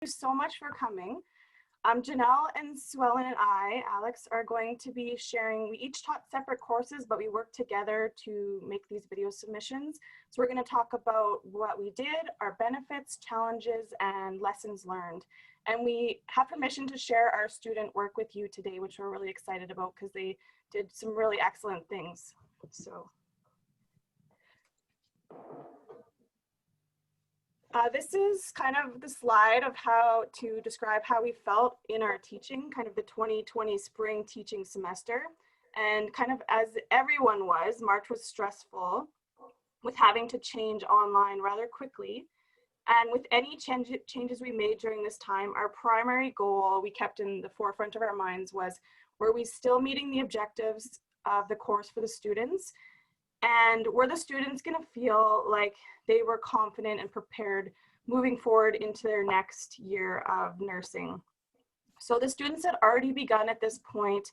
you so much for coming. Janelle and Swellen and I, Alex, are going to be sharing, we each taught separate courses, but we worked together to make these video submissions. So we're going to talk about what we did, our benefits, challenges, and lessons learned. And we have permission to share our student work with you today, which we're really excited about because they did some really excellent things. So. This is kind of the slide of how to describe how we felt in our teaching, kind of the 2020 spring teaching semester. And kind of as everyone was, March was stressful with having to change online rather quickly. And with any changes we made during this time, our primary goal we kept in the forefront of our minds was, were we still meeting the objectives of the course for the students? And were the students going to feel like they were confident and prepared moving forward into their next year of nursing? So the students had already begun at this point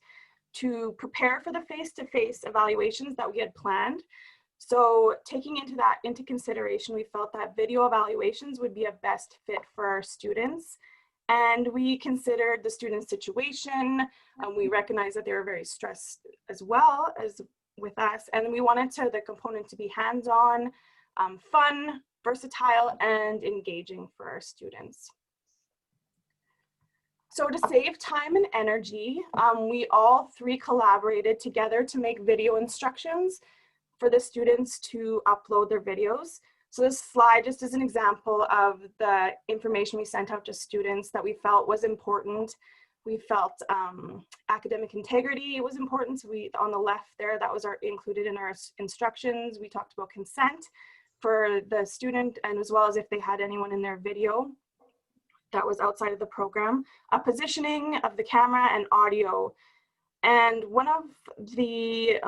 to prepare for the face-to-face evaluations that we had planned. So taking into consideration, we felt that video evaluations would be a best fit for our students. And we considered the students' situation. We recognized that they were very stressed as well as with us, and we wanted the component to be hands-on, fun, versatile, and engaging for our students. So to save time and energy, we all three collaborated together to make video instructions for the students to upload their videos. So this slide just is an example of the information we sent out to students that we felt was important. We felt academic integrity was important. So on the left there, that was included in our instructions. We talked about consent for the student, and as well as if they had anyone in their video that was outside of the program, positioning of the camera and audio. And one of the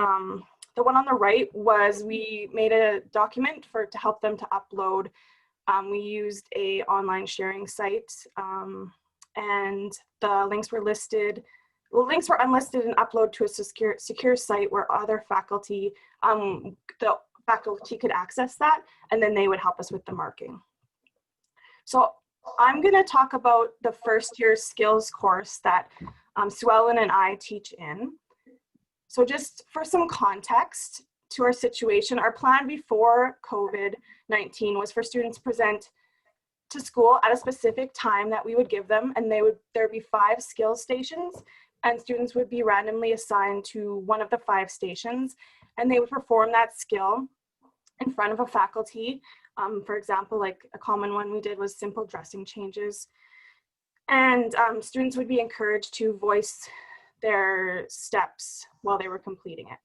one on the right was we made a document to help them to upload. We used an online sharing site. And the links were listed. Well, links were unlisted and uploaded to a secure site where other faculty, the faculty could access that, and then they would help us with the marking. So I'm going to talk about the first year skills course that Swellen and I teach in. So just for some context to our situation, our plan before COVID-19 was for students to present to school at a specific time that we would give them, and there would be 5 skill stations, and students would be randomly assigned to one of the 5 stations, and they would perform that skill in front of a faculty. For example, like a common one we did was simple dressing changes, and students would be encouraged to voice their steps while they were completing it.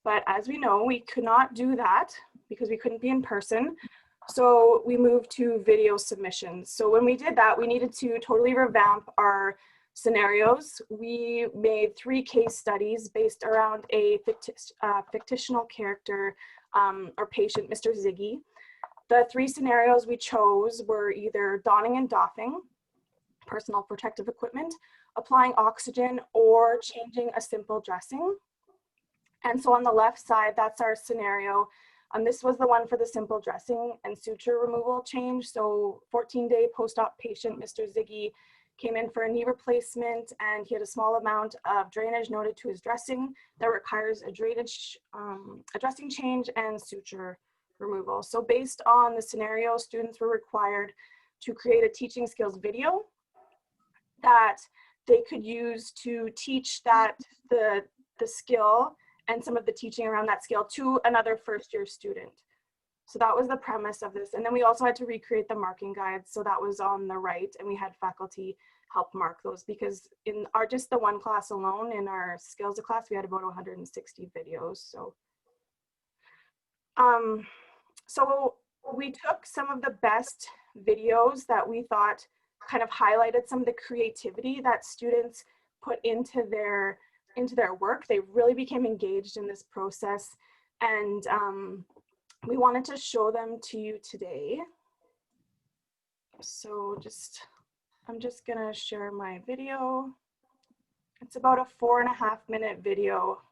But as we know, we could not do that because we couldn't be in person. So we moved to video submissions. So when we did that, we needed to totally revamp our scenarios. We made 3 case studies based around a fictional character, our patient, Mr. Ziggy. The 3 scenarios we chose were either donning and doffing, personal protective equipment, applying oxygen, or changing a simple dressing. And so on the left side, that's our scenario. This was the one for the simple dressing and suture removal change. So 14-day post-op patient, Mr. Ziggy, came in for a knee replacement, and he had a small amount of drainage noted to his dressing that requires a dressing change and suture removal. So based on the scenario, students were required to create a teaching skills video that they could use to teach the skill and some of the teaching around that skill to another first-year student. So that was the premise of this. And then we also had to recreate the marking guides. So that was on the right, and we had faculty help mark those because in just the one class alone, in our skills class, we had about 160 videos. So we took some of the best videos that we thought kind of highlighted some of the creativity that students put into their work. They really became engaged in this process, and we wanted to show them to you today. So I'm just gonna share my video. It's about a 4.5-minute video.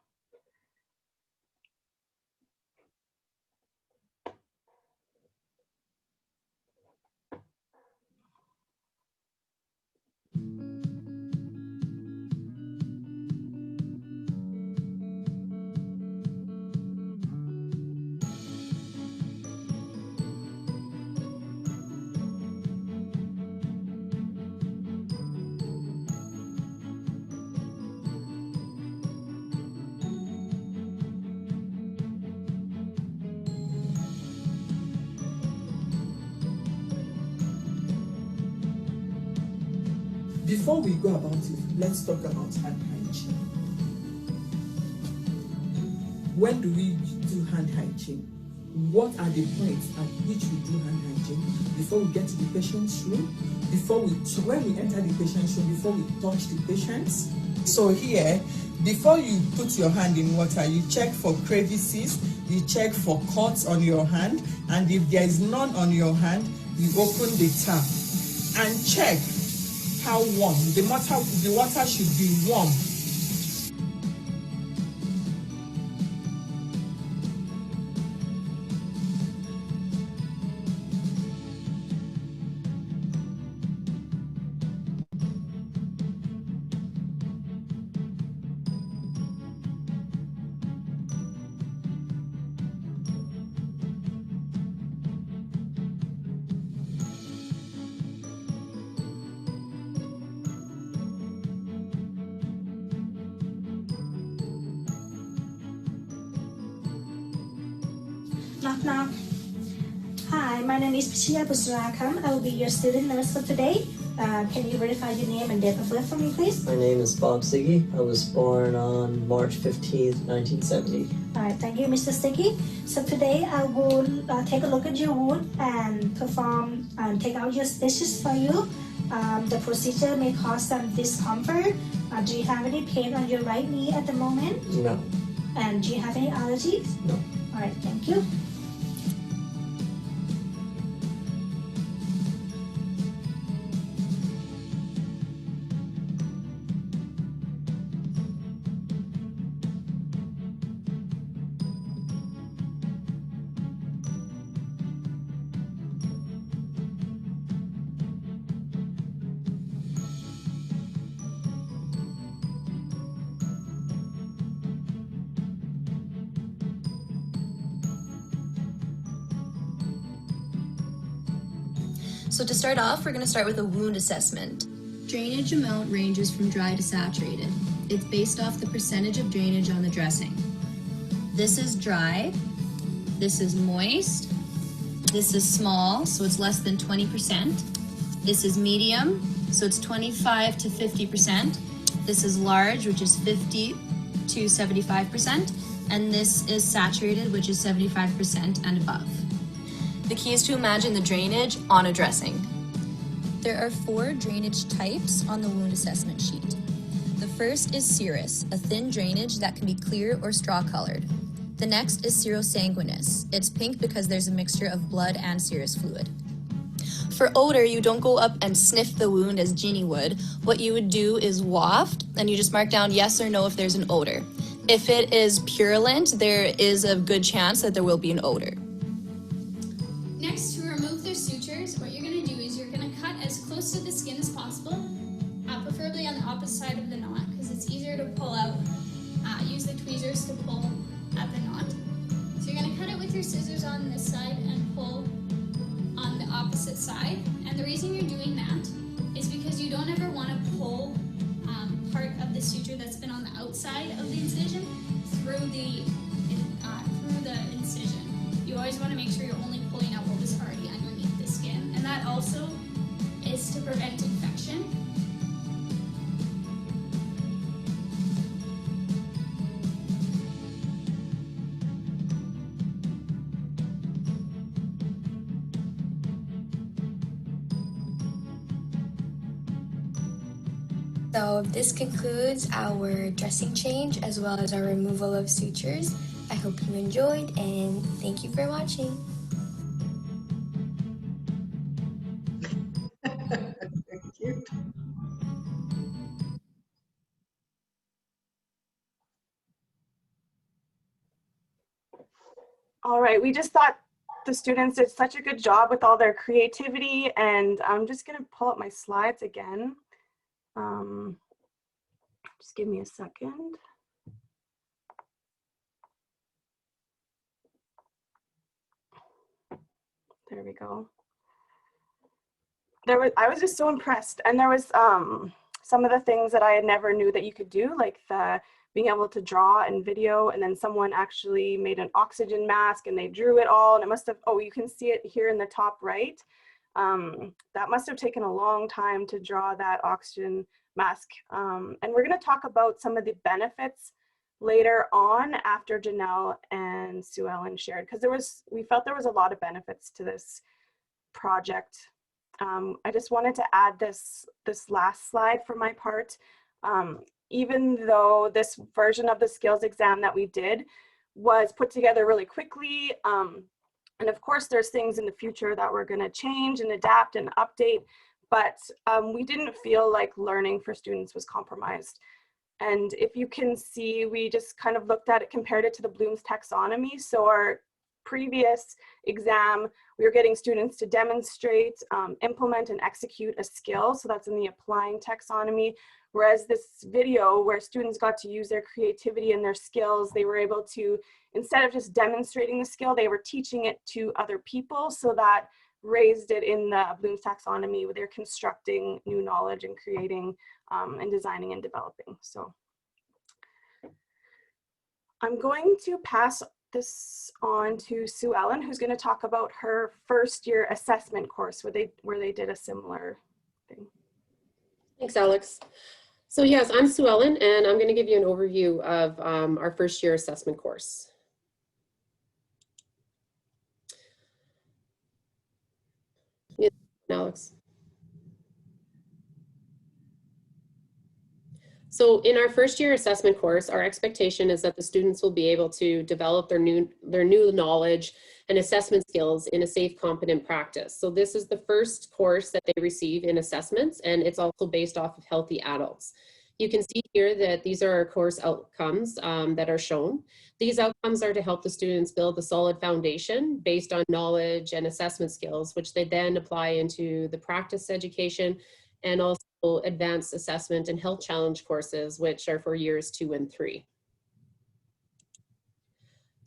Before we go about it, let's talk about hand hygiene. When do we do hand hygiene? What are the points at which we do hand hygiene? Before we get to the patient's room, when we enter the patient's room, before we touch the patients. So here, before you put your hand in water, you check for crevices, you check for cuts on your hand, and if there is none on your hand, you open the tap and check how warm. The water should be warm. Knock, knock. Hi, my name is Pichia Busrakam. I will be your student nurse for today. Can you verify your name and date of birth for me, please? My name is Bob Siggy. I was born on March 15th, 1970. All right, thank you, Mr. Sticky. So today I will take a look at your wound and perform and take out your stitches for you. The procedure may cause some discomfort. Do you have any pain on your right knee at the moment? No. And do you have any allergies? No. All right, thank you. So to start off, we're going to start with a wound assessment. Drainage amount ranges from dry to saturated. It's based off the percentage of drainage on the dressing. This is dry, this is moist, this is small, so it's less than 20%. This is medium, so it's 25 to 50%. This is large, which is 50 to 75%. And this is saturated, which is 75% and above. The key is to imagine the drainage on a dressing. There are 4 drainage types on the wound assessment sheet. The first is serous, a thin drainage that can be clear or straw colored. The next is serosanguinous. It's pink because there's a mixture of blood and serous fluid. For odor, you don't go up and sniff the wound as Jeannie would. What you would do is waft, and you just mark down yes or no if there's an odor. If it is purulent, there is a good chance that there will be an odor. Next, to remove the sutures, what you're going to do is you're going to cut as close to the skin as possible, preferably on the opposite side of the knot because it's easier to pull out. Use the tweezers to pull at the knot. So you're going to cut it with your scissors on this side and pull on the opposite side. And the reason you're doing that is because you don't ever want to pull part of the suture that's been on the outside of the incision through the incision. You always want to make sure you're only pulling out what was already underneath the skin, and that also is to prevent infection. So this concludes our dressing change as well as our removal of sutures. I hope you enjoyed and thank you for watching. Thank you. All right, we just thought the students did such a good job with all their creativity, and I'm just gonna pull up my slides again. Just give me a second. There we go. I was just so impressed, and there was some of the things that I had never knew that you could do, like being able to draw and video, and then someone actually made an oxygen mask and they drew it all, and it must have, oh, you can see it here in the top right. That must have taken a long time to draw that oxygen mask. And we're going to talk about some of the benefits later on after Janelle and Sue Ellen shared, because we felt there was a lot of benefits to this project. I just wanted to add this last slide for my part. Even though this version of the skills exam that we did was put together really quickly, and of course there's things in the future that we're going to change and adapt and update, but we didn't feel like learning for students was compromised. And if you can see, we just kind of looked at it, compared it to the Bloom's taxonomy. So our previous exam, we were getting students to demonstrate, implement, and execute a skill. So that's in the applying taxonomy. Whereas this video, where students got to use their creativity and their skills, they were able to, instead of just demonstrating the skill, they were teaching it to other people. So that raised it in the Bloom's taxonomy, where they're constructing new knowledge and creating and designing and developing. So I'm going to pass this on to Sue Ellen, who's going to talk about her first year assessment course where they did a similar thing. Thanks, Alex. So yes, I'm Sue Ellen, and I'm going to give you an overview of our first year assessment course. Yeah, Alex. So in our first year assessment course, our expectation is that the students will be able to develop their new knowledge and assessment skills in a safe, competent practice. So this is the first course that they receive in assessments, and it's also based off of healthy adults. You can see here that these are our course outcomes that are shown. These outcomes are to help the students build a solid foundation based on knowledge and assessment skills, which they then apply into the practice education and also advanced assessment and health challenge courses, which are for years 2 and 3.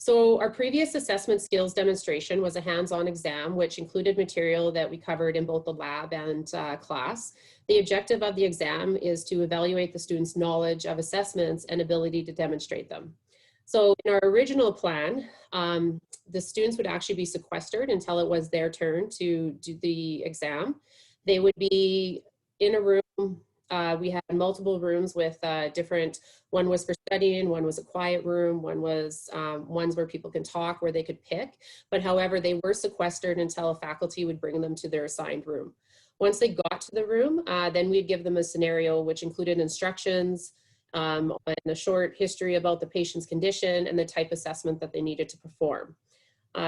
So our previous assessment skills demonstration was a hands-on exam, which included material that we covered in both the lab and class. The objective of the exam is to evaluate the students' knowledge of assessments and ability to demonstrate them. So in our original plan, the students would actually be sequestered until it was their turn to do the exam. They would be in a room. We had multiple rooms with different, one was for studying, one was a quiet room, one was ones where people can talk, where they could pick. But however, they were sequestered until a faculty would bring them to their assigned room. Once they got to the room, then we'd give them a scenario which included instructions and a short history about the patient's condition and the type assessment that they needed to perform.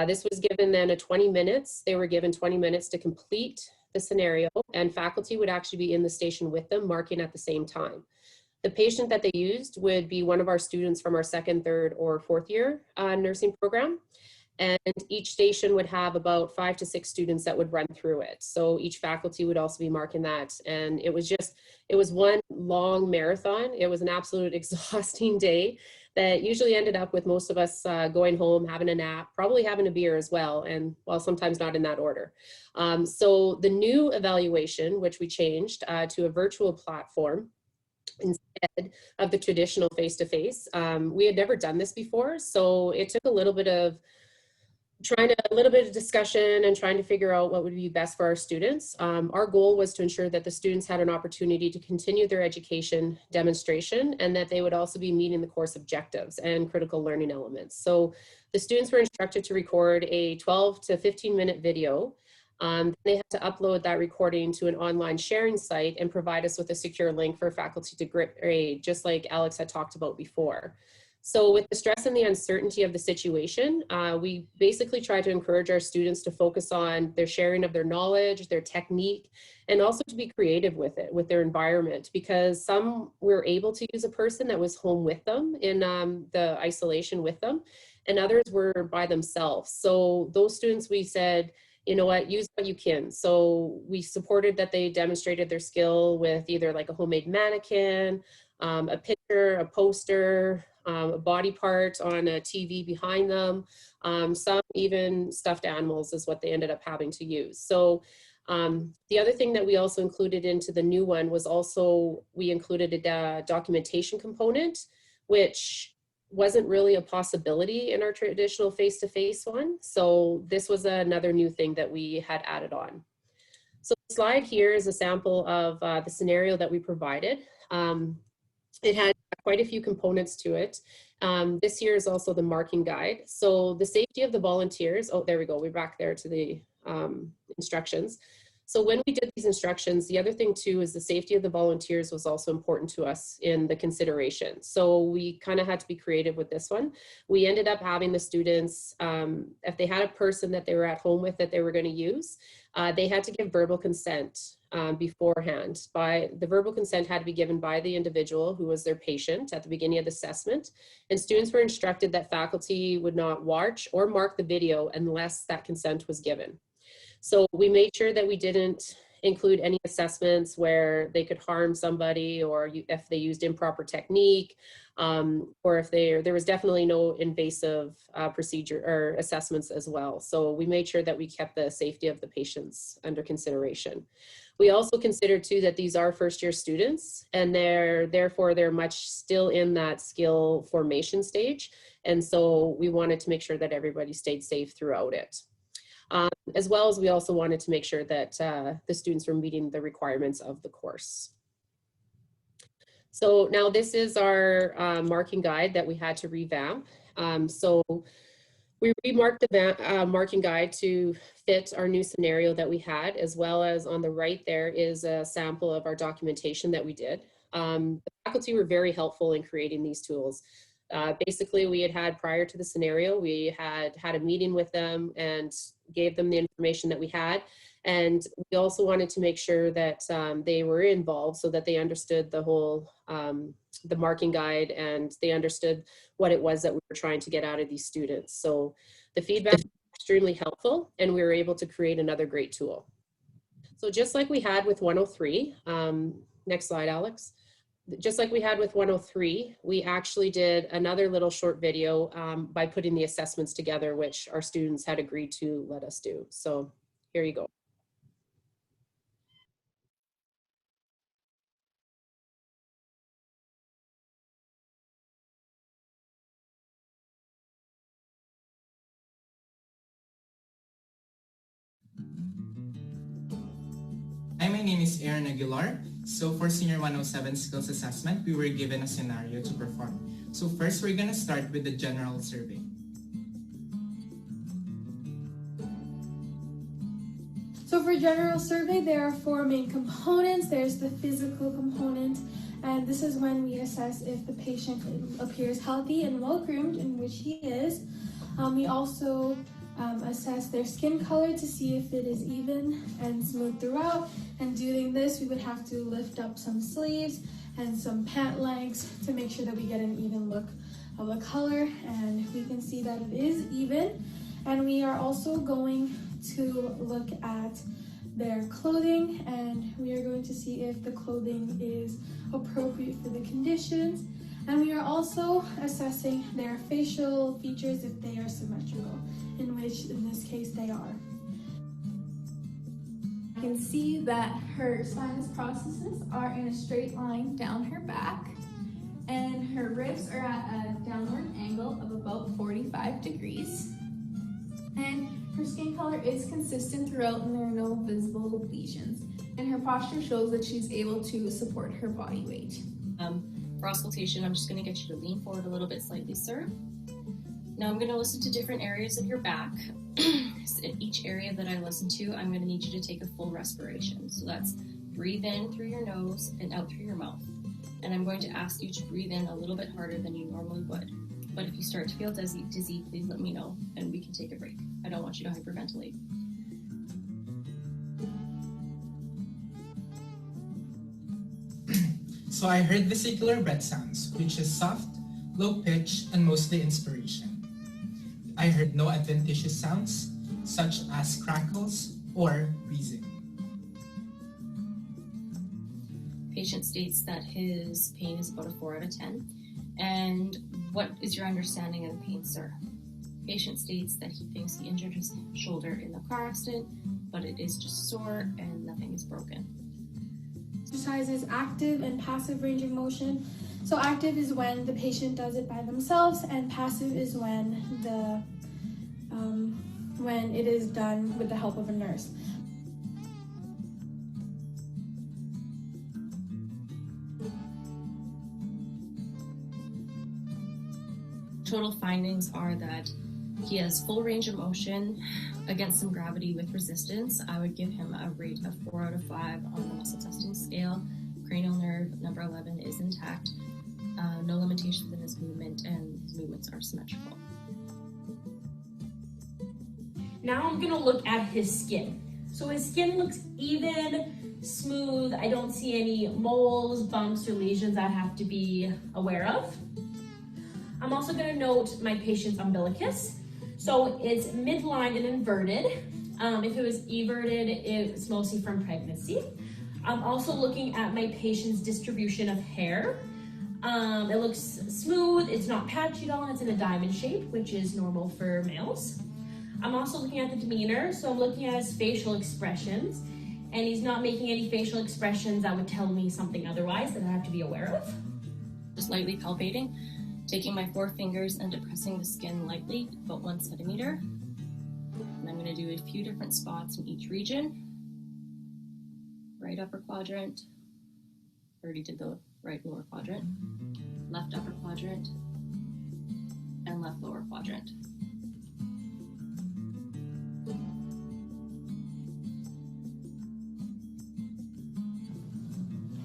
This was given then 20 minutes. They were given 20 minutes to complete the scenario, and faculty would actually be in the station with them, marking at the same time. The patient that they used would be one of our students from our 2nd, 3rd, or 4th year nursing program. And each station would have about 5 to 6 students that would run through it. So each faculty would also be marking that. And it was one long marathon. It was an absolute exhausting day that usually ended up with most of us going home, having a nap, probably having a beer as well, and well, sometimes not in that order. So the new evaluation, which we changed to a virtual platform instead of the traditional face-to-face, we had never done this before, so it took a little bit of discussion and trying to figure out what would be best for our students. Our goal was to ensure that the students had an opportunity to continue their education demonstration and that they would also be meeting the course objectives and critical learning elements. So the students were instructed to record a 12 to 15-minute video. They had to upload that recording to an online sharing site and provide us with a secure link for faculty to grade, just like Alex had talked about before. So with the stress and the uncertainty of the situation, we basically try to encourage our students to focus on their sharing of their knowledge, their technique, and also to be creative with it, with their environment, because some were able to use a person that was home with them in the isolation with them, and others were by themselves. So those students, we said, you know what, use what you can. So we supported that they demonstrated their skill with either like a homemade mannequin, a picture, a poster, a body part on a TV behind them. Some even stuffed animals is what they ended up having to use. So the other thing that we also included into the new one was also, we included a documentation component, which wasn't really a possibility in our traditional face-to-face one. So this was another new thing that we had added on. So the slide here is a sample of the scenario that we provided. It had quite a few components to it. This here is also the marking guide. So the safety of the volunteers, oh, there we go, we're back there to the instructions. So when we did these instructions, the other thing too is the safety of the volunteers was also important to us in the consideration. So we kind of had to be creative with this one. We ended up having the students, if they had a person that they were at home with that they were going to use, they had to give verbal consent beforehand. The verbal consent had to be given by the individual who was their patient at the beginning of the assessment. And students were instructed that faculty would not watch or mark the video unless that consent was given. So we made sure that we didn't include any assessments where they could harm somebody, or if they used improper technique, or if there was definitely no invasive procedure or assessments as well. So we made sure that we kept the safety of the patients under consideration. We also considered too that these are first-year students, and therefore they're much still in that skill formation stage. And so we wanted to make sure that everybody stayed safe throughout it. As well as we also wanted to make sure that the students were meeting the requirements of the course. So now this is our marking guide that we had to revamp. So we remarked the marking guide to fit our new scenario that we had, as well as on the right there is a sample of our documentation that we did. The faculty were very helpful in creating these tools. Basically, we had prior to the scenario, we had a meeting with them and gave them the information that we had. And we also wanted to make sure that they were involved so that they understood the whole, the marking guide, and they understood what it was that we were trying to get out of these students. So the feedback was extremely helpful, and we were able to create another great tool. So just like we had with 103, next slide, Alex. Just like we had with 103, we actually did another little short video by putting the assessments together, which our students had agreed to let us do. So here you go. Hi, my name is Aaron Aguilar. So for Senior 107 Skills Assessment, we were given a scenario to perform. So first, we're gonna start with the general survey. So for general survey, there are 4 main components. There's the physical component, and this is when we assess if the patient appears healthy and well-groomed, in which he is. We also assess their skin color to see if it is even and smooth throughout. And doing this, we would have to lift up some sleeves and some pant legs to make sure that we get an even look of the color. And we can see that it is even. And we are also going to look at their clothing, and we are going to see if the clothing is appropriate for the conditions. And we are also assessing their facial features if they are symmetrical, in which in this case they are. I can see that her sinus processes are in a straight line down her back, and her ribs are at a downward angle of about 45 degrees. And her skin color is consistent throughout, and there are no visible lesions. And her posture shows that she's able to support her body weight. For auscultation, I'm just going to get you to lean forward a little bit slightly, sir. Now I'm going to listen to different areas of your back. In each area that I listen to, I'm going to need you to take a full respiration. So that's breathe in through your nose and out through your mouth. And I'm going to ask you to breathe in a little bit harder than you normally would. But if you start to feel dizzy, please let me know and we can take a break. I don't want you to hyperventilate. So I heard vesicular breath sounds, which is soft, low pitch, and mostly inspiration. I heard no adventitious sounds, such as crackles or wheezing. Patient states that his pain is about a 4 out of 10. And what is your understanding of the pain, sir? Patient states that he thinks he injured his shoulder in the car accident, but it is just sore and nothing is broken. Exercise is active and passive range of motion. So active is when the patient does it by themselves, and passive is when it is done with the help of a nurse. Total findings are that he has full range of motion against some gravity with resistance. I would give him a rate of 4 out of 5 on the muscle testing scale. Cranial nerve number 11 is intact. No limitations in his movement, and his movements are symmetrical. Now I'm gonna look at his skin. So his skin looks even, smooth. I don't see any moles, bumps, or lesions I have to be aware of. I'm also gonna note my patient's umbilicus. So it's midline and inverted. If it was everted, it's mostly from pregnancy. I'm also looking at my patient's distribution of hair. It looks smooth, it's not patchy at all, and it's in a diamond shape, which is normal for males. I'm also looking at the demeanor, so I'm looking at his facial expressions, and he's not making any facial expressions that would tell me something otherwise that I have to be aware of. Just lightly palpating, taking my 4 fingers and depressing the skin lightly, about 1 centimeter. And I'm going to do a few different spots in each region. Right upper quadrant, already did the right lower quadrant, left upper quadrant, and left lower quadrant.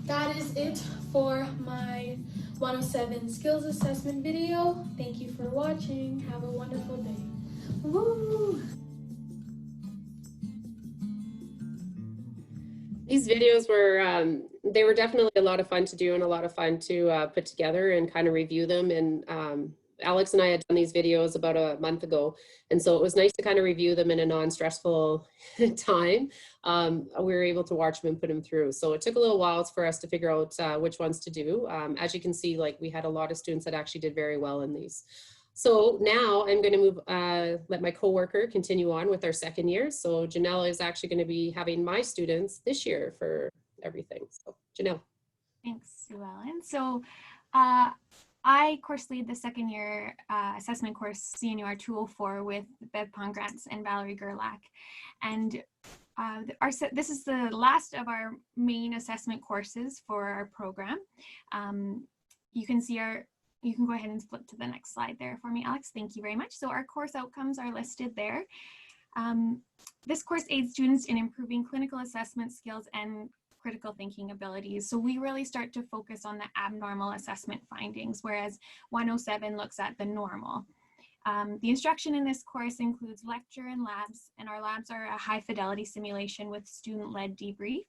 That is it for my 107 skills assessment video. Thank you for watching. Have a wonderful day. Woo! These videos were, they were definitely a lot of fun to do and a lot of fun to put together and kind of review them. And Alex and I had done these videos about a month ago. And so it was nice to kind of review them in a non-stressful time. We were able to watch them and put them through. So it took a little while for us to figure out which ones to do. As you can see, like we had a lot of students that actually did very well in these. So now I'm going to move, let my coworker continue on with our second year. So Janelle is actually going to be having my students this year for everything. So Janelle. Thanks, Sue Ellen. So I course lead the second year assessment course CNUR 204 with Bev Pongratz and Valerie Gerlach. And this is the last of our main assessment courses for our program. You can see you can go ahead and flip to the next slide there for me, Alex. Thank you very much. So our course outcomes are listed there. This course aids students in improving clinical assessment skills and critical thinking abilities. So we really start to focus on the abnormal assessment findings, whereas 107 looks at the normal. The instruction in this course includes lecture and labs, and our labs are a high fidelity simulation with student-led debrief.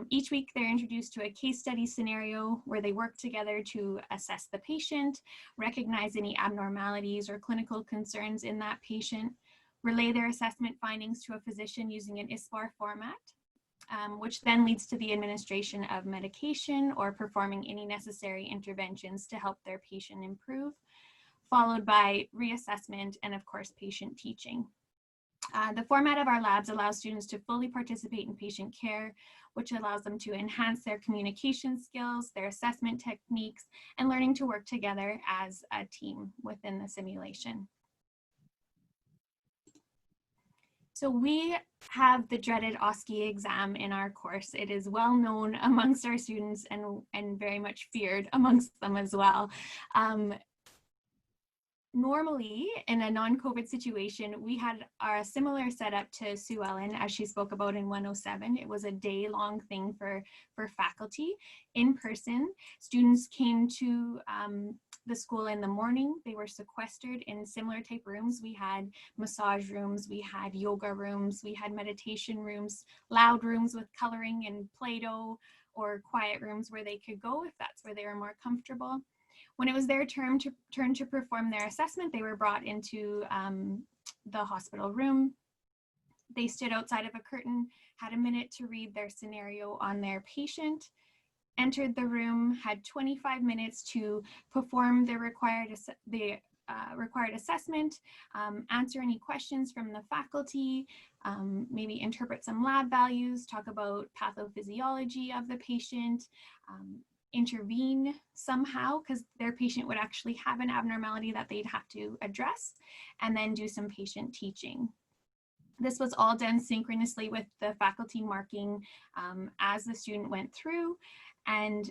Each week they're introduced to a case study scenario where they work together to assess the patient, recognize any abnormalities or clinical concerns in that patient, relay their assessment findings to a physician using an ISPAR format, which then leads to the administration of medication or performing any necessary interventions to help their patient improve, followed by reassessment and of course patient teaching. The format of our labs allows students to fully participate in patient care, which allows them to enhance their communication skills, their assessment techniques, and learning to work together as a team within the simulation. So we have the dreaded OSCE exam in our course. It is well known amongst our students and very much feared amongst them as well. Normally, in a non-COVID situation, we had a similar setup to Sue Ellen, as she spoke about in 107. It was a day-long thing for faculty. In person, students came to the school in the morning. They were sequestered in similar type rooms. We had massage rooms, we had yoga rooms, we had meditation rooms, loud rooms with coloring and Play-Doh, or quiet rooms where they could go if that's where they were more comfortable. When it was their turn to perform their assessment, they were brought into the hospital room. They stood outside of a curtain, had a minute to read their scenario on their patient, entered the room, had 25 minutes to perform the required assessment, answer any questions from the faculty, maybe interpret some lab values, talk about pathophysiology of the patient, intervene somehow because their patient would actually have an abnormality that they'd have to address, and then do some patient teaching. This was all done synchronously with the faculty marking as the student went through, and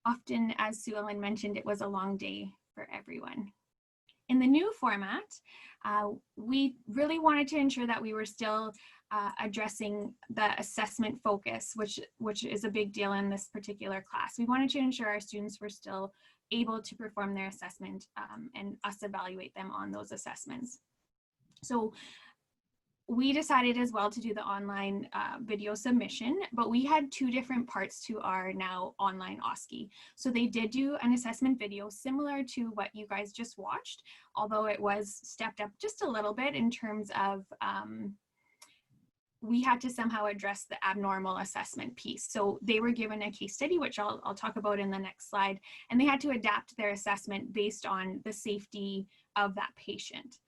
often, as Sue Ellen mentioned, it was a long day for everyone. In the new format, we really wanted to ensure that we were still addressing the assessment focus, which is a big deal in this particular class. We wanted to ensure our students were still able to perform their assessment and us evaluate them on those assessments. So we decided as well to do the online video submission, but we had two different parts to our now online OSCE. So they did do an assessment video similar to what you guys just watched, although it was stepped up just a little bit in terms of we had to somehow address the abnormal assessment piece. So they were given a case study, which I'll talk about in the next slide, and they had to adapt their assessment based on the safety of that patient.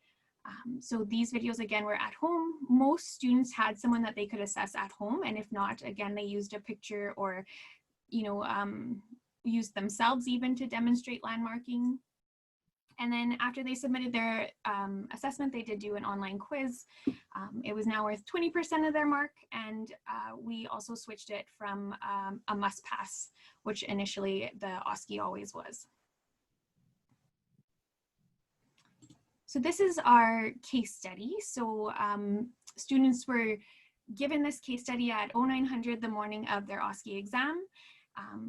So these videos, again, were at home. Most students had someone that they could assess at home, and if not, again, they used a picture or, used themselves even to demonstrate landmarking. And then after they submitted their assessment, they did do an online quiz. It was now worth 20% of their mark, and we also switched it from a must pass, which initially the OSCE always was. So this is our case study. So students were given this case study at 0900 the morning of their OSCE exam.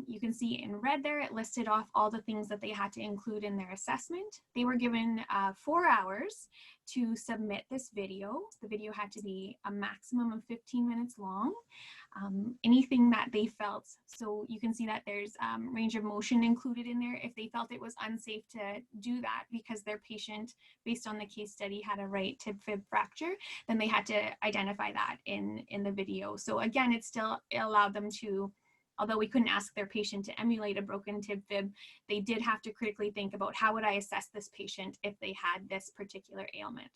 You can see in red there, it listed off all the things that they had to include in their assessment. They were given 4 hours to submit this video. The video had to be a maximum of 15 minutes long. Anything that they felt, so you can see that there's range of motion included in there. If they felt it was unsafe to do that because their patient, based on the case study, had a right tib-fib fracture, then they had to identify that in the video. So again, it allowed them to, although we couldn't ask their patient to emulate a broken tib-fib, they did have to critically think about how would I assess this patient if they had this particular ailment.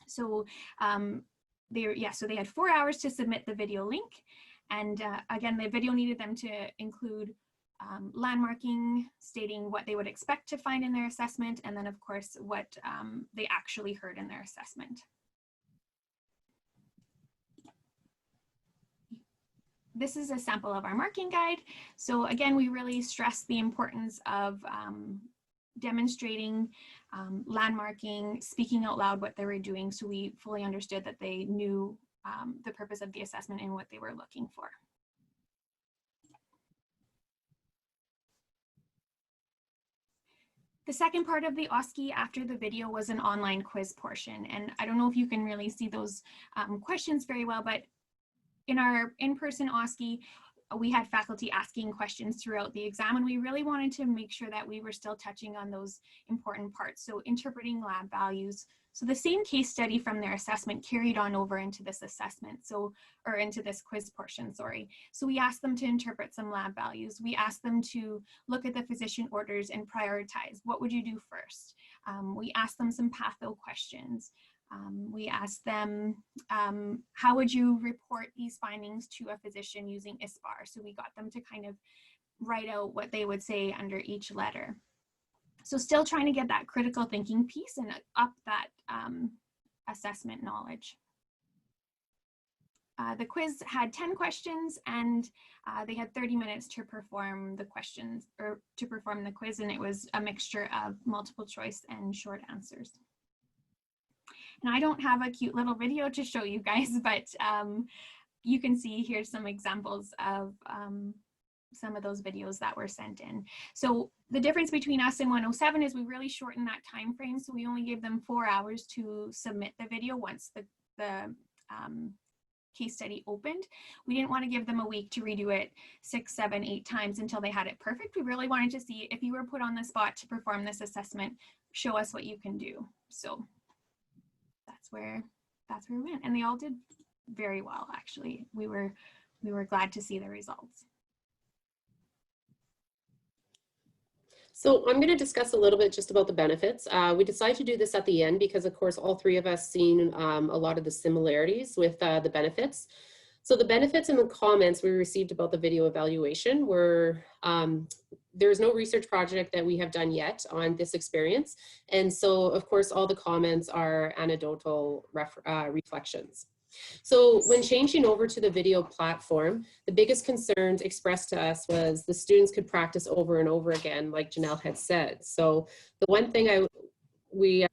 So so they had 4 hours to submit the video link. And again, the video needed them to include landmarking, stating what they would expect to find in their assessment, and then of course what they actually heard in their assessment. This is a sample of our marking guide. So again, we really stress the importance of demonstrating, landmarking, speaking out loud what they were doing, so we fully understood that they knew the purpose of the assessment and what they were looking for. The second part of the OSCE after the video was an online quiz portion. And I don't know if you can really see those questions very well, but in our in-person OSCE, we had faculty asking questions throughout the exam, and we really wanted to make sure that we were still touching on those important parts. So interpreting lab values. So the same case study from their assessment carried on over into this assessment, or into this quiz portion, sorry. So we asked them to interpret some lab values. We asked them to look at the physician orders and prioritize. What would you do first? We asked them some patho questions. We asked them, how would you report these findings to a physician using ISPAR? So we got them to kind of write out what they would say under each letter. So still trying to get that critical thinking piece and up that assessment knowledge. The quiz had 10 questions, and they had 30 minutes to perform the questions, or to perform the quiz, and it was a mixture of multiple choice and short answers. And I don't have a cute little video to show you guys, but you can see here's some examples of some of those videos that were sent in. So the difference between us and 107 is we really shortened that time frame. So we only gave them 4 hours to submit the video once the case study opened. We didn't want to give them a week to redo it 6, 7, 8 times until they had it perfect. We really wanted to see, if you were put on the spot to perform this assessment, show us what you can do. So that's where we went, and they all did very well. Actually, we were glad to see the results. So I'm going to discuss a little bit just about the benefits. We decided to do this at the end because, of course, all three of us seen a lot of the similarities with the benefits. So the benefits and the comments we received about the video evaluation were, there's no research project that we have done yet on this experience. And so, of course, all the comments are anecdotal reflections. So when changing over to the video platform, the biggest concerns expressed to us was the students could practice over and over again, like Janelle had said. So the one thing we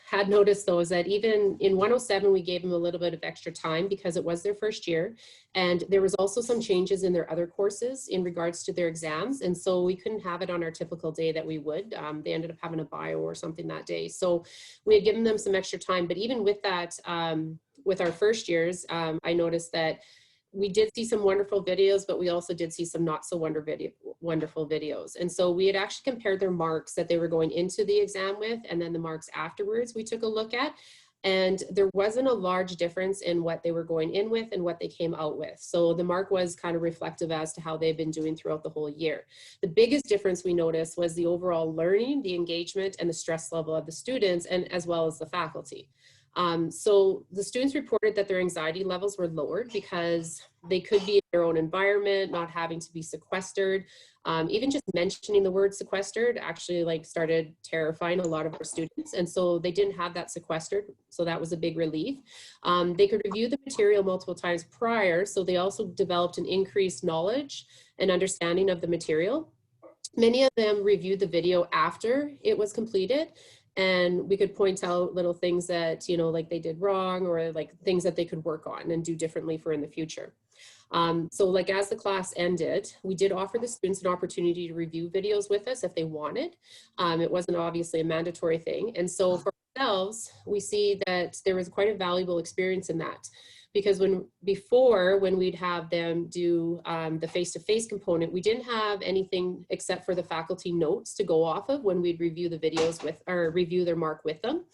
had noticed though is that even in 107, we gave them a little bit of extra time because it was their first year. And there was also some changes in their other courses in regards to their exams. And so we couldn't have it on our typical day that we would. They ended up having a bio or something that day. So we had given them some extra time, but even with that, with our first years, I noticed that we did see some wonderful videos, but we also did see some not so wonderful videos. And so we had actually compared their marks that they were going into the exam with, and then the marks afterwards we took a look at. And there wasn't a large difference in what they were going in with and what they came out with. So the mark was kind of reflective as to how they've been doing throughout the whole year. The biggest difference we noticed was the overall learning, the engagement, and the stress level of the students, and as well as the faculty. So the students reported that their anxiety levels were lowered because they could be in their own environment, not having to be sequestered. Even just mentioning the word sequestered actually started terrifying a lot of our students. And so they didn't have that sequestered. So that was a big relief. They could review the material multiple times prior. So they also developed an increased knowledge and understanding of the material. Many of them reviewed the video after it was completed. And we could point out little things that, like they did wrong, or like things that they could work on and do differently for in the future. So as the class ended, we did offer the students an opportunity to review videos with us if they wanted. It wasn't obviously a mandatory thing. And so for ourselves, we see that there was quite a valuable experience in that. Because when we'd have them do the face-to-face component, we didn't have anything except for the faculty notes to go off of when we'd review the videos with, or review their mark with them.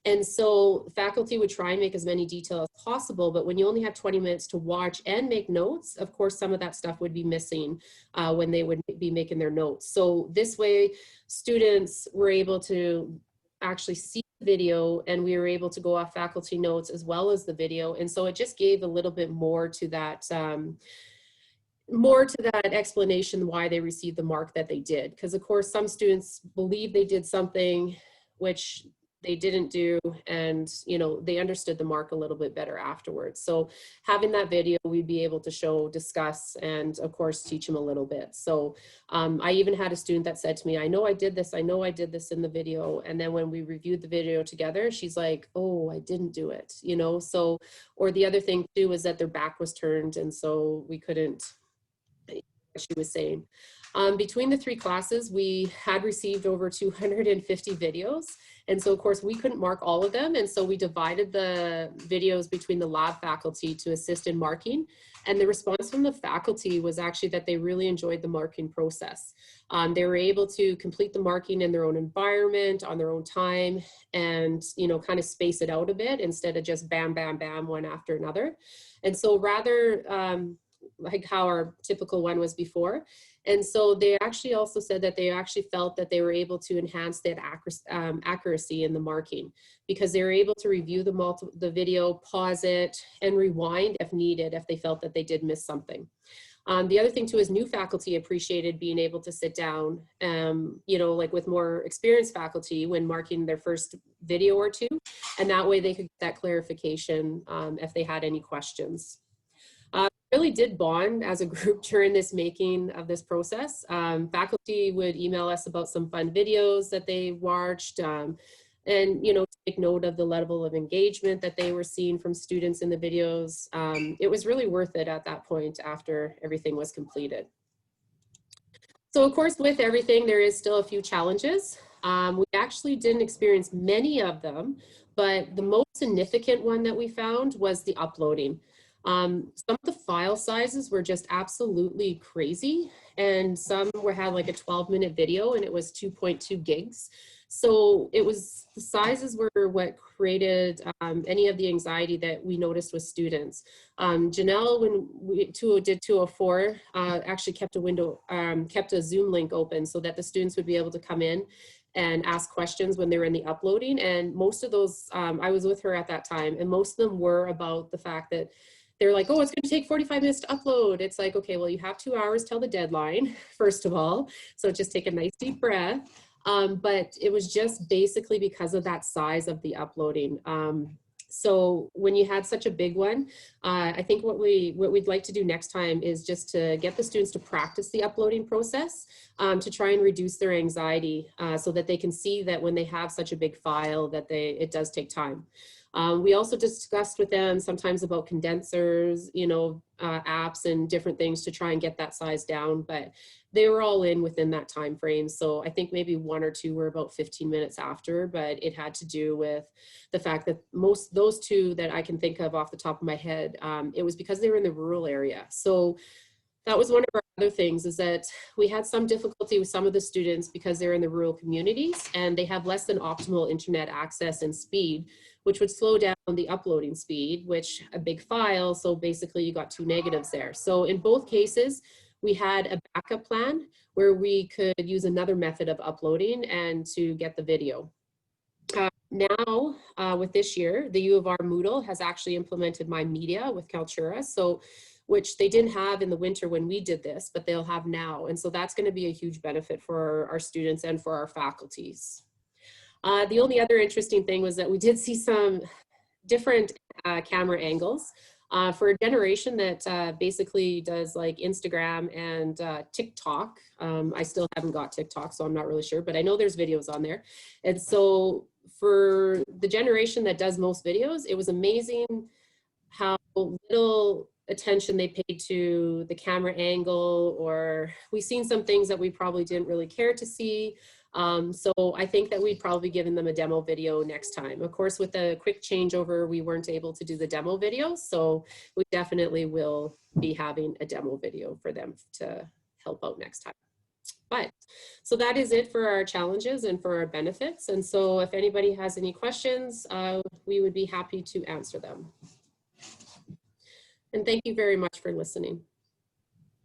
And so faculty would try and make as many details as possible, but when you only have 20 minutes to watch and make notes, of course, some of that stuff would be missing when they would be making their notes. So this way, students were able to actually see the video, and we were able to go off faculty notes as well as the video. And so it just gave a little bit more to that explanation why they received the mark that they did. Because of course, some students believe they did something which they didn't do, and they understood the mark a little bit better afterwards. So having that video, we'd be able to show, discuss, and of course teach them a little bit. So I even had a student that said to me, I know I did this in the video, and then when we reviewed the video together, she's like, oh, I didn't do it, so. Or the other thing too was that their back was turned, and so we couldn't, what she was saying. Between the three classes, we had received over 250 videos. And so of course we couldn't mark all of them. And so we divided the videos between the lab faculty to assist in marking. And the response from the faculty was actually that they really enjoyed the marking process. They were able to complete the marking in their own environment, on their own time, and kind of space it out a bit instead of just bam, bam, bam, one after another. And so rather like how our typical one was before. And so they actually also said that they actually felt that they were able to enhance that accuracy in the marking, because they were able to review the video, pause it, and rewind if needed, if they felt that they did miss something. The other thing too is new faculty appreciated being able to sit down, with more experienced faculty when marking their first video or two, and that way they could get that clarification if they had any questions. Really did bond as a group during this making of this process. Faculty would email us about some fun videos that they watched, and take note of the level of engagement that they were seeing from students in the videos. It was really worth it at that point after everything was completed. So of course, with everything, there is still a few challenges. We actually didn't experience many of them, but the most significant one that we found was the uploading. Some of the file sizes were just absolutely crazy, and some had like a 12-minute video and it was 2.2 gigs. So the sizes were what created any of the anxiety that we noticed with students. Janelle, when we did 204, actually kept a Zoom link open so that the students would be able to come in and ask questions when they were in the uploading. And most of those, I was with her at that time, and most of them were about the fact that they're like, oh, it's going to take 45 minutes to upload. It's like, okay, well, you have 2 hours till the deadline, first of all. So just take a nice deep breath. But it was just basically because of that size of the uploading. So when you had such a big one, I think what we'd like to do next time is just to get the students to practice the uploading process to try and reduce their anxiety so that they can see that when they have such a big file that it does take time. We also discussed with them sometimes about condensers, apps and different things to try and get that size down, but they were all in within that time frame. So I think maybe one or two were about 15 minutes after, but it had to do with the fact that those two that I can think of off the top of my head, it was because they were in the rural area. So that was one of our other things, is that we had some difficulty with some of the students because they're in the rural communities and they have less than optimal internet access and speed, which would slow down the uploading speed, which a big file. So basically you got two negatives there. So in both cases, we had a backup plan where we could use another method of uploading and to get the video. Now, with this year, the U of R Moodle has actually implemented My Media with Kaltura, so which they didn't have in the winter when we did this, but they'll have now. And so that's going to be a huge benefit for our students and for our faculties. The only other interesting thing was that we did see some different camera angles. For a generation that basically does like Instagram and TikTok, I still haven't got TikTok, so I'm not really sure, but I know there's videos on there. And so for the generation that does most videos, it was amazing how little attention they paid to the camera angle, or we've seen some things that we probably didn't really care to see. So I think that we'd probably given them a demo video next time. Of course, with the quick changeover, we weren't able to do the demo video. So we definitely will be having a demo video for them to help out next time. But so that is it for our challenges and for our benefits. And so if anybody has any questions, we would be happy to answer them. And thank you very much for listening.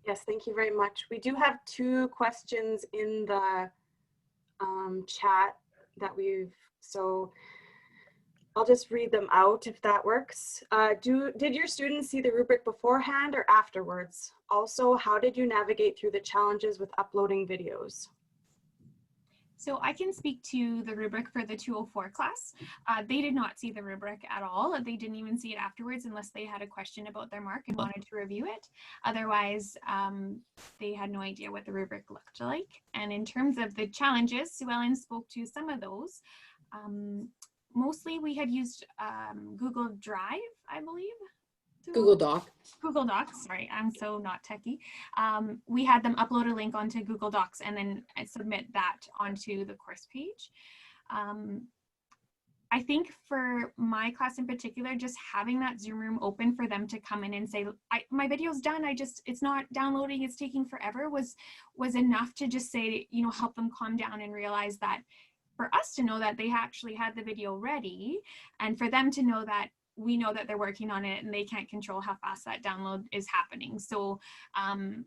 Yes, thank you very much. We do have two questions in the chat that so I'll just read them out if that works. Did your students see the rubric beforehand or afterwards? Also, how did you navigate through the challenges with uploading videos? So I can speak to the rubric for the 204 class. They did not see the rubric at all. They didn't even see it afterwards unless they had a question about their mark and wanted to review it. Otherwise, they had no idea what the rubric looked like. And in terms of the challenges, Sue Ellen spoke to some of those. Mostly we had used Google Drive, I believe. Google Doc. Google Docs, sorry, I'm so not techie. We had them upload a link onto Google Docs and then submit that onto the course page. I think for my class in particular, just having that Zoom room open for them to come in and say, my video's done, it's not downloading, it's taking forever, was enough to just say, help them calm down and realize that for us to know that they actually had the video ready, and for them to know that we know that they're working on it and they can't control how fast that download is happening. So kind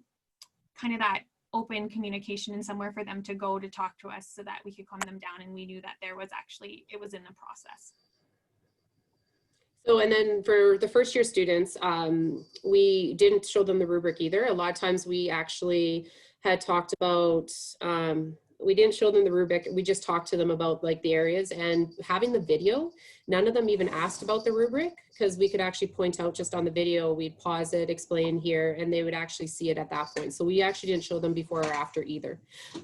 of that open communication and somewhere for them to go to talk to us so that we could calm them down and we knew that it was in the process. So, and then for the first year students, we didn't show them the rubric either. A lot of times we actually had talked about, we didn't show them the rubric. We just talked to them about like the areas, and having the video, none of them even asked about the rubric because we could actually point out just on the video, we'd pause it, explain here, and they would actually see it at that point. So we actually didn't show them before or after either.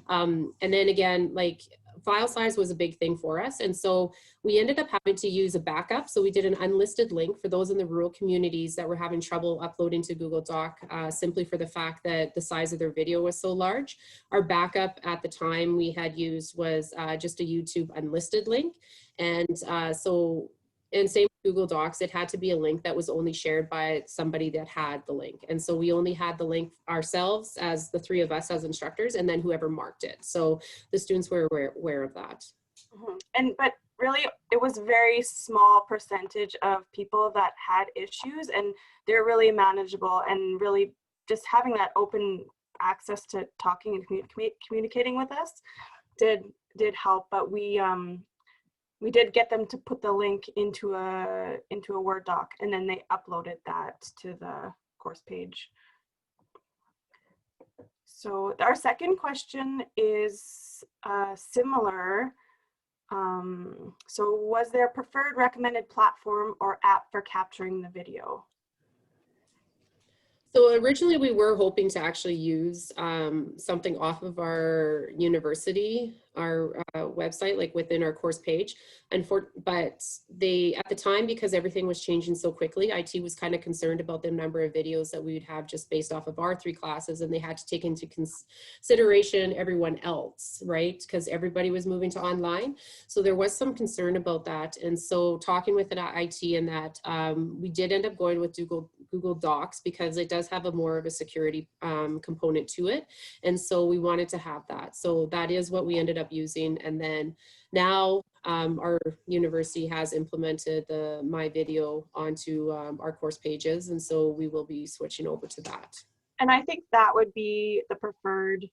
And then again, like file size was a big thing for us. And so we ended up having to use a backup. So we did an unlisted link for those in the rural communities that were having trouble uploading to Google Doc, simply for the fact that the size of their video was so large. Our backup at the time we had used was just a YouTube unlisted link. And and same with Google Docs, it had to be a link that was only shared by somebody that had the link. And so we only had the link ourselves, as the three of us as instructors, and then whoever marked it. So the students were aware of that. Mm-hmm. But really, it was a very small percentage of people that had issues, and they're really manageable, and really just having that open access to talking and communicating with us did help. But we did get them to put the link into a Word doc, and then they uploaded that to the course page. So our second question is similar. So was there a preferred recommended platform or app for capturing the video? So originally we were hoping to actually use something off of our university, our website, like within our course page. But they, at the time, because everything was changing so quickly, IT was kind of concerned about the number of videos that we would have just based off of our 3 classes, and they had to take into consideration everyone else, right? Because everybody was moving to online. So there was some concern about that. And so talking with an IT and that, we did end up going with Google Docs because it does have a more of a security component to it. And so we wanted to have that. So that is what we ended up using. And then now our university has implemented the My Video onto our course pages. And so we will be switching over to that. And I think that would be the preferred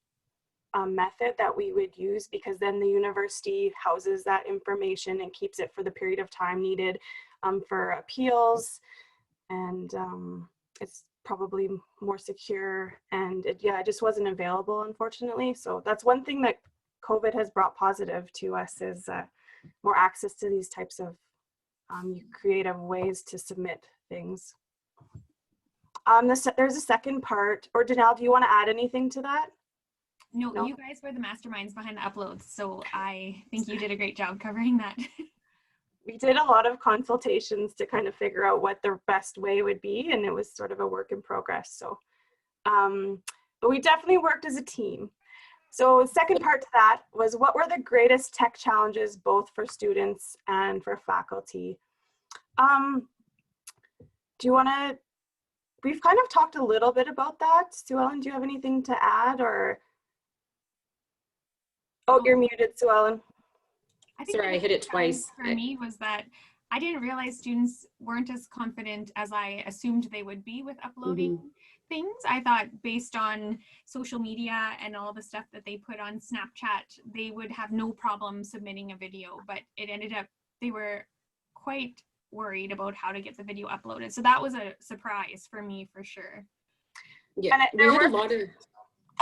method that we would use, because then the university houses that information and keeps it for the period of time needed for appeals. And it's probably more secure, and it just wasn't available, unfortunately. So that's one thing that COVID has brought positive to us, is more access to these types of creative ways to submit things. There's a second part, or Janelle, do you want to add anything to that? No, you guys were the masterminds behind the uploads, so I think you did a great job covering that. We did a lot of consultations to kind of figure out what the best way would be, and it was sort of a work in progress. So, but we definitely worked as a team. So the second part to that was, what were the greatest tech challenges both for students and for faculty? Do you want to, we've kind of talked a little bit about that. Sue Ellen, do you have anything to add, or? Oh, you're muted, Sue Ellen. Sorry, I hit it twice. For me was that I didn't realize students weren't as confident as I assumed they would be with uploading things. I thought based on social media and all the stuff that they put on Snapchat, they would have no problem submitting a video, but it ended up, they were quite worried about how to get the video uploaded. So that was a surprise for me, for sure. Yeah, we had a lot of,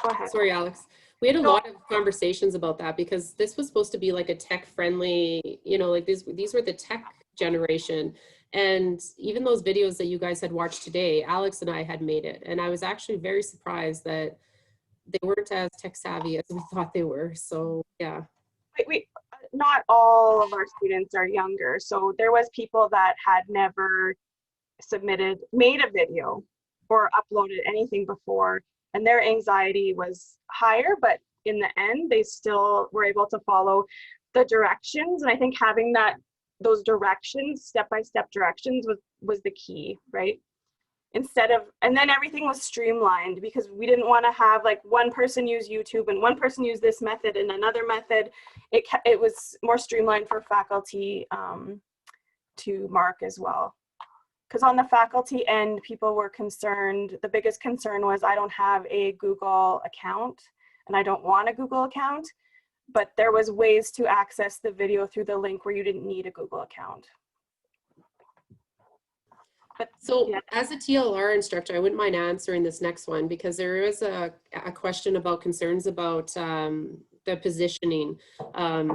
go ahead. Sorry, Alex. We had a lot of conversations about that, because this was supposed to be like a tech friendly, you know, like these were the tech generation. And even those videos that you guys had watched today, Alex and I had made it. And I was actually very surprised that they weren't as tech savvy as we thought they were. So yeah. Not all of our students are younger. So there was people that had never made a video or uploaded anything before, and their anxiety was higher, but in the end, they still were able to follow the directions. And I think having those directions, step-by-step directions was the key, right? And then everything was streamlined, because we didn't want to have like one person use YouTube and one person use this method and another method. It was more streamlined for faculty to mark as well. Because on the faculty end, people were concerned. The biggest concern was, I don't have a Google account and I don't want a Google account, but there was ways to access the video through the link where you didn't need a Google account. But so as a TLR instructor, I wouldn't mind answering this next one, because there is a question about concerns about the positioning,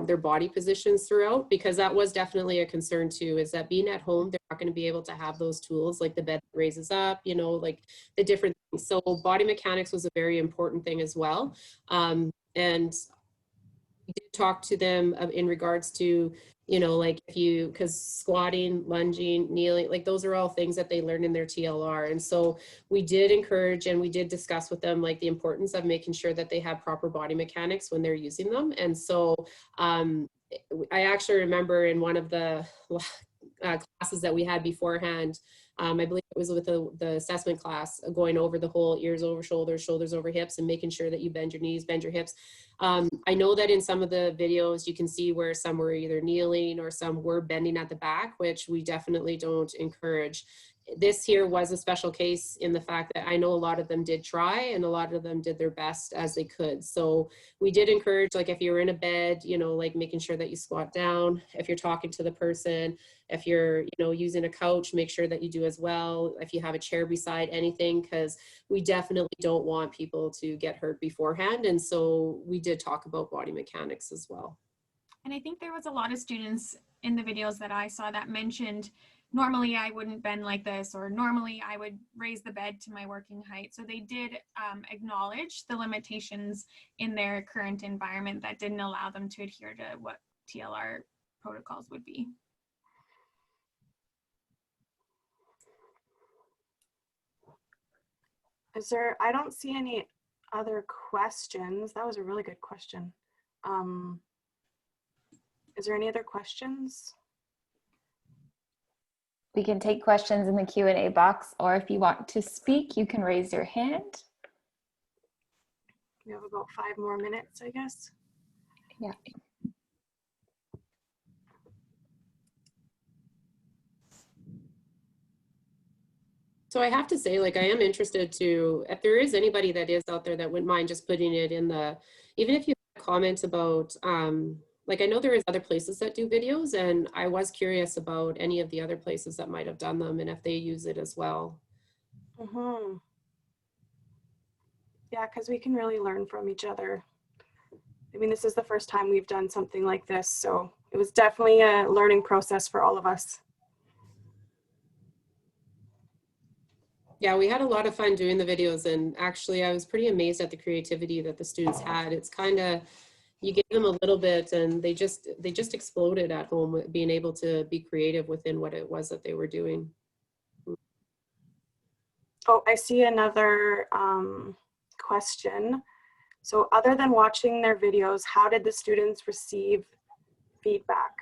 their body positions throughout, because that was definitely a concern too, is that being at home, they're not going to be able to have those tools like the bed that raises up, you know, like the different things. So body mechanics was a very important thing as well. And we did talk to them in regards to, you know, like because squatting, lunging, kneeling, like those are all things that they learn in their TLR. And so we did encourage and we did discuss with them like the importance of making sure that they have proper body mechanics when they're using them. And so I actually remember in one of the classes that we had beforehand, I believe it was with the assessment class, going over the whole ears over shoulders, shoulders over hips, and making sure that you bend your knees, bend your hips. I know that in some of the videos you can see where some were either kneeling or some were bending at the back, which we definitely don't encourage. This here was a special case in the fact that I know a lot of them did try and a lot of them did their best as they could. So we did encourage, like if you're in a bed, you know, like making sure that you squat down. If you're talking to the person, if you're, you know, using a couch, make sure that you do as well. If you have a chair beside anything, because we definitely don't want people to get hurt beforehand. And so we did talk about body mechanics as well. And I think there was a lot of students in the videos that I saw that mentioned, normally I wouldn't bend like this, or normally I would raise the bed to my working height. So they did acknowledge the limitations in their current environment that didn't allow them to adhere to what TLR protocols would be. I don't see any other questions. That was a really good question. Is there any other questions? We can take questions in the Q&A box, or if you want to speak, you can raise your hand. We have about 5 more minutes, I guess. Yeah. So I have to say, like, I am interested to, if there is anybody that is out there that wouldn't mind just putting it in the, even if you have comments about, like, I know there is other places that do videos, and I was curious about any of the other places that might have done them and if they use it as well. Mm-hmm. Yeah, because we can really learn from each other. I mean, this is the first time we've done something like this, so it was definitely a learning process for all of us. Yeah, we had a lot of fun doing the videos, and actually I was pretty amazed at the creativity that the students had. It's kind of, you gave them a little bit and they just exploded at home with being able to be creative within what it was that they were doing. Oh, I see another question. So other than watching their videos, how did the students receive feedback?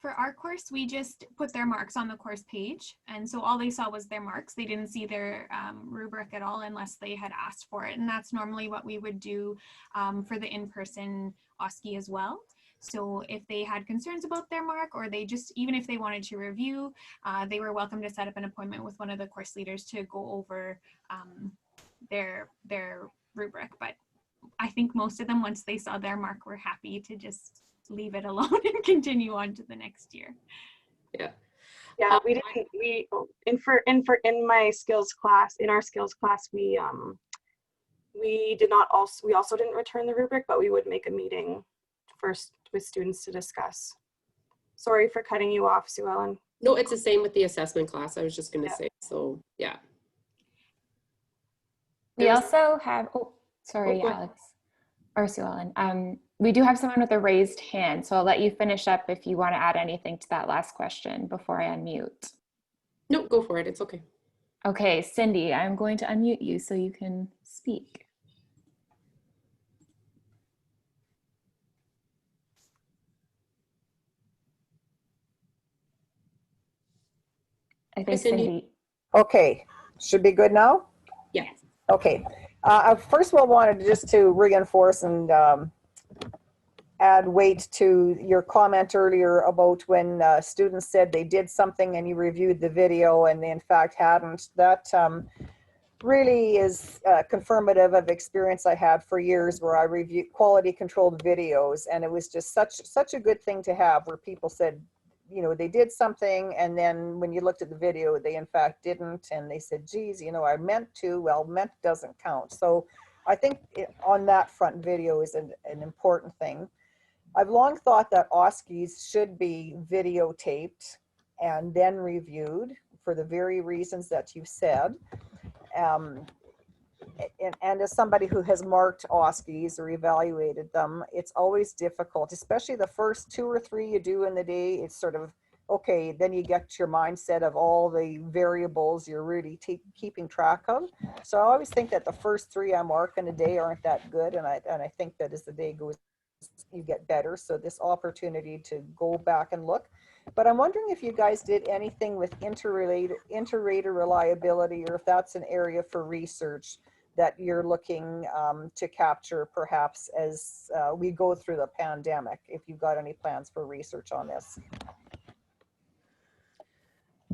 For our course, we just put their marks on the course page. And so all they saw was their marks. They didn't see their rubric at all unless they had asked for it. And that's normally what we would do for the in-person OSCE as well. So if they had concerns about their mark, or they just, even if they wanted to review, they were welcome to set up an appointment with one of the course leaders to go over their rubric. But I think most of them, once they saw their mark, were happy to just leave it alone and continue on to the next year. Yeah. Yeah, in my skills class, in our skills class, we also didn't return the rubric, but we would make a meeting first with students to discuss. Sorry for cutting you off, Sue Ellen. No, it's the same with the assessment class. I was just going to say, so yeah. We also have, oh, sorry, Alex, or Sue Ellen. We do have someone with a raised hand, so I'll let you finish up if you want to add anything to that last question before I unmute. No, go for it. It's okay. Okay, Cindy, I'm going to unmute you so you can speak. I think Cindy. Okay, should be good now? Yes. Okay. I first of all wanted just to reinforce and add weight to your comment earlier about when students said they did something and you reviewed the video and they in fact hadn't. That really is confirmative of experience I had for years where I reviewed quality controlled videos, and it was just such a good thing to have, where people said, you know, they did something, and then when you looked at the video, they in fact didn't, and they said, geez, you know, I meant to. Well, meant doesn't count. So I think on that front, video is an important thing. I've long thought that OSCEs should be videotaped and then reviewed for the very reasons that you said. And as somebody who has marked OSCEs or evaluated them, it's always difficult, especially the first 2 or 3 you do in the day. It's sort of, okay, then you get your mindset of all the variables you're really keeping track of. So I always think that the first 3 I mark in a day aren't that good. And I think that as the day goes, you get better. So this opportunity to go back and look. But I'm wondering if you guys did anything with inter-rater reliability, or if that's an area for research that you're looking to capture perhaps as we go through the pandemic, if you've got any plans for research on this.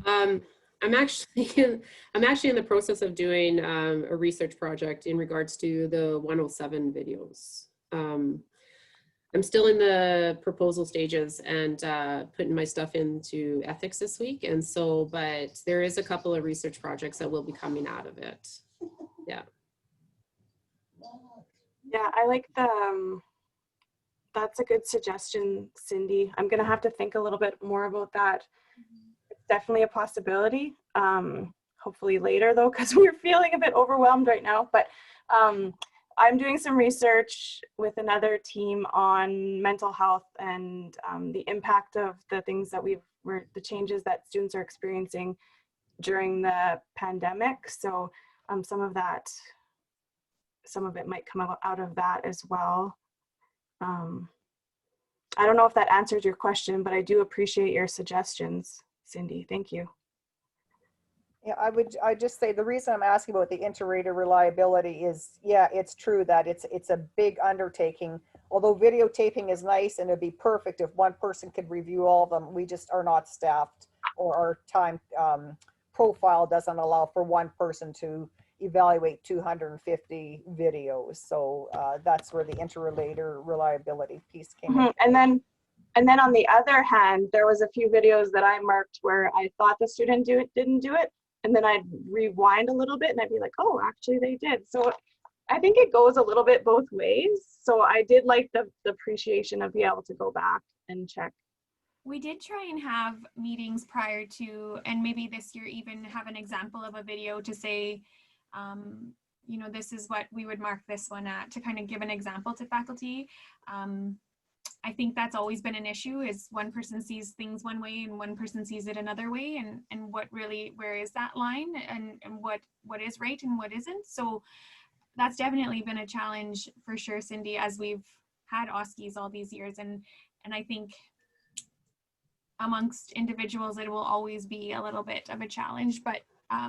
I'm actually in the process of doing a research project in regards to the 107 videos. I'm still in the proposal stages and putting my stuff into ethics this week. And so, but there is a couple of research projects that will be coming out of it. Yeah. Yeah, I like That's a good suggestion, Cindy. I'm gonna have to think a little bit more about that. It's definitely a possibility. Hopefully later though, because we're feeling a bit overwhelmed right now. But I'm doing some research with another team on mental health and the impact of the things that the changes that students are experiencing during the pandemic. So some of it might come out of that as well. I don't know if that answers your question, but I do appreciate your suggestions, Cindy. Thank you. Yeah, I just say the reason I'm asking about the inter-rater reliability is, yeah, it's true that it's a big undertaking. Although videotaping is nice and it'd be perfect if one person could review all of them, we just are not staffed, or our time profile doesn't allow for one person to evaluate 250 videos. So that's where the inter-rater reliability piece came in. And then on the other hand, there was a few videos that I marked where I thought the student didn't do it. And then I'd rewind a little bit and I'd be like, oh, actually they did. So I think it goes a little bit both ways. So I did like the appreciation of being able to go back and check. We did try and have meetings prior to, and maybe this year even have an example of a video to say, you know, this is what we would mark this one at, to kind of give an example to faculty. I think that's always been an issue, is one person sees things one way and one person sees it another way, and where is that line, and what is right and what isn't. So that's definitely been a challenge for sure, Cindy, as we've had OSCEs all these years, and I think amongst individuals it will always be a little bit of a challenge, but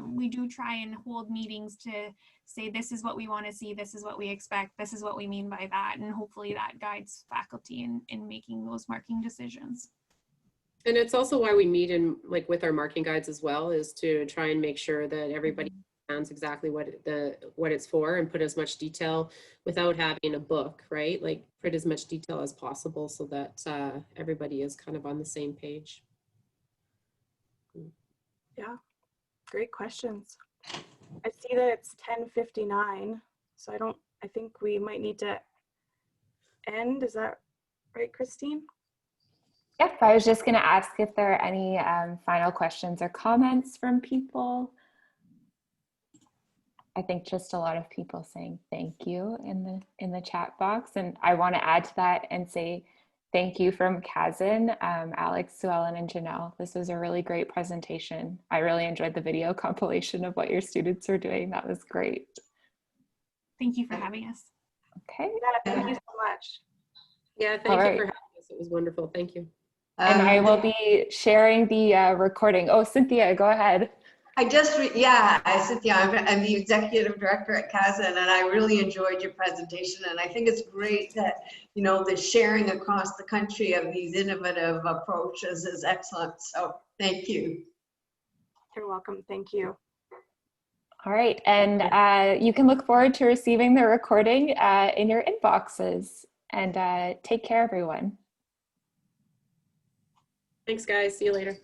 we do try and hold meetings to say, this is what we want to see, this is what we expect, this is what we mean by that, and hopefully that guides faculty in making those marking decisions. And it's also why we meet in, like, with our marking guides as well, is to try and make sure that everybody understands exactly what it's for, and put as much detail without having a book, right? Like, put as much detail as possible so that everybody is kind of on the same page. Yeah, great questions. I see that it's 10:59, so I think we might need to end. Is that right, Christine? Yep, I was just going to ask if there are any final questions or comments from people. I think just a lot of people saying thank you in the chat box, and I want to add to that and say thank you from Kazan, Alex, Sue Ellen, and Janelle. This was a really great presentation. I really enjoyed the video compilation of what your students are doing. That was great. Thank you for having us. Okay. Yeah, thank you so much. Yeah, thank you for having us. It was wonderful. Thank you. And I will be sharing the recording. Oh, Cynthia, go ahead. Cynthia, I'm the executive director at Kazan, and I really enjoyed your presentation. And I think it's great that, you know, the sharing across the country of these innovative approaches is excellent. So thank you. You're welcome. Thank you. All right. And you can look forward to receiving the recording in your inboxes. And take care, everyone. Thanks, guys. See you later.